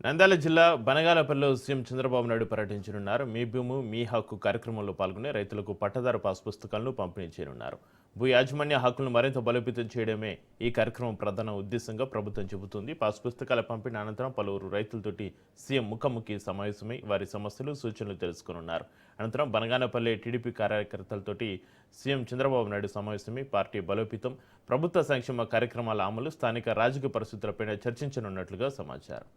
నంద్యాల జిల్లా బనగానపల్లిలో సీఎం చంద్రబాబు నాయుడు పర్యటించనున్నారు. మీ భూమి మీ హక్కు కార్యక్రమంలో పాల్గొనే రైతులకు పట్టదారు పాస్ పుస్తకాలను పంపిణీ చేయనున్నారు. భూ యాజమాన్య హక్కులను మరింత బలోపేతం చేయడమే ఈ కార్యక్రమం ప్రధాన ఉద్దేశంగా ప్రభుత్వం చెబుతుంది. పాస్ పుస్తకాల పంపిణీ అనంతరం పలువురు రైతులతోటి సీఎం ముఖాముఖి సమావేశమై వారి సమస్యలు సూచనలు తెలుసుకున్నారు. అనంతరం బనగానపల్లి టీడీపీ కార్యకర్తలతోటి సీఎం చంద్రబాబు నాయుడు సమావేశమై పార్టీ బలోపేతం, ప్రభుత్వ సంక్షేమ కార్యక్రమాల అమలు, స్థానిక రాజకీయ పరిస్థితులపై చర్చించనున్నట్లుగా సమాచారం.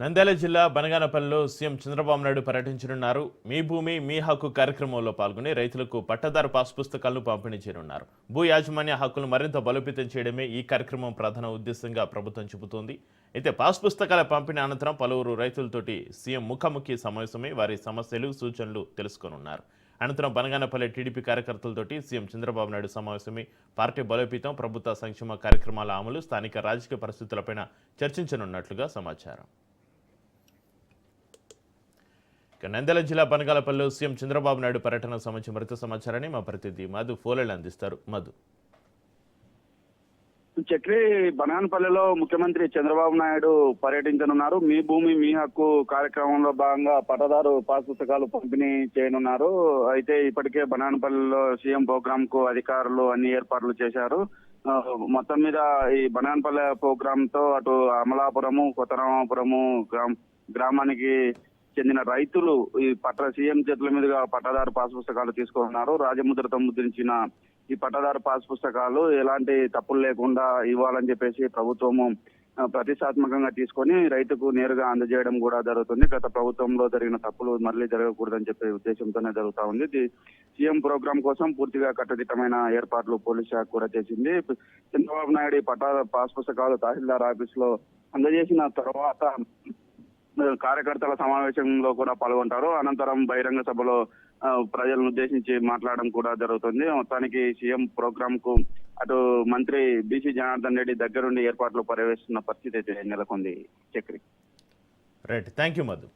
నంద్యాల జిల్లా బనగానపల్లిలో సీఎం చంద్రబాబు నాయుడు పర్యటించనున్నారు. మీ భూమి మీ హక్కు కార్యక్రమంలో పాల్గొని రైతులకు పట్టదారు పాస్ పుస్తకాలను పంపిణీ చేయనున్నారు. భూ యాజమాన్య హక్కులను మరింత బలోపేతం చేయడమే ఈ కార్యక్రమం ప్రధాన ఉద్దేశంగా ప్రభుత్వం చెబుతోంది. అయితే పాస్ పుస్తకాల పంపిణీ అనంతరం పలువురు రైతులతోటి సీఎం ముఖాముఖి సమావేశమై వారి సమస్యలు సూచనలు తెలుసుకోనున్నారు. అనంతరం బనగానపల్లి టీడీపీ కార్యకర్తలతోటి సీఎం చంద్రబాబు నాయుడు సమావేశమై పార్టీ బలోపేతం, ప్రభుత్వ సంక్షేమ కార్యక్రమాల అమలు, స్థానిక రాజకీయ పరిస్థితులపై చర్చించనున్నట్లుగా సమాచారం. నంద్యాల జిల్లా బనగానపల్లిలో సీఎం చంద్రబాబు నాయుడు పర్యటనకు సంబంధించి మరింత సమాచారాన్ని మా ప్రతినిధి మధు ఫోలెలు అందిస్తారు. మధు. చక్రి, బనగానపల్లిలో ముఖ్యమంత్రి చంద్రబాబు నాయుడు పర్యటించనున్నారు. మీ భూమి మీ హక్కు కార్యక్రమంలో భాగంగా పట్టదారు పాస్ పుస్తకాలు పంపిణీ చేయనున్నారు. అయితే ఇప్పటికే బనగానపల్లిలో సీఎం ప్రోగ్రామ్ కు అధికారులు అన్ని ఏర్పాట్లు చేశారు. మొత్తం మీద ఈ బనగానపల్లి ప్రోగ్రామ్ తో అటు అమలాపురము, కొత్తరామాపురము గ్రామానికి చెందిన రైతులు ఈ సీఎం చేతుల మీదుగా పట్టదారు పాస్ పుస్తకాలు తీసుకున్నారు. రాజముద్రతో ముద్రించిన ఈ పట్టదారు పాస్ పుస్తకాలు ఎలాంటి తప్పులు లేకుండా ఇవ్వాలని చెప్పేసి ప్రభుత్వము ప్రతిష్టాత్మకంగా తీసుకొని రైతుకు నేరుగా అందజేయడం కూడా జరుగుతుంది. గత ప్రభుత్వంలో జరిగిన తప్పులు మళ్ళీ జరగకూడదని చెప్పే ఉద్దేశంతోనే జరుగుతా ఉంది. సీఎం ప్రోగ్రాం కోసం పూర్తిగా కట్టుదిట్టమైన ఏర్పాట్లు పోలీస్ శాఖ కూడా చేసింది. చంద్రబాబు నాయుడు పట్టదారు పాస్ పుస్తకాలు తహసీల్దార్ ఆఫీస్ లో అందజేసిన తర్వాత కార్యకర్తల సమావేశంలో కూడా పాల్గొంటారు. అనంతరం బహిరంగ సభలో ప్రజలను ఉద్దేశించి మాట్లాడడం కూడా జరుగుతుంది. మొత్తానికి సీఎం ప్రోగ్రామ్ కు అటు మంత్రి బీసీ జనార్దన్ రెడ్డి దగ్గరుండి ఏర్పాట్లు పర్యవేక్షిస్తున్న పరిస్థితి అయితే నెలకొంది. Chakri. Right, thank you Madhu.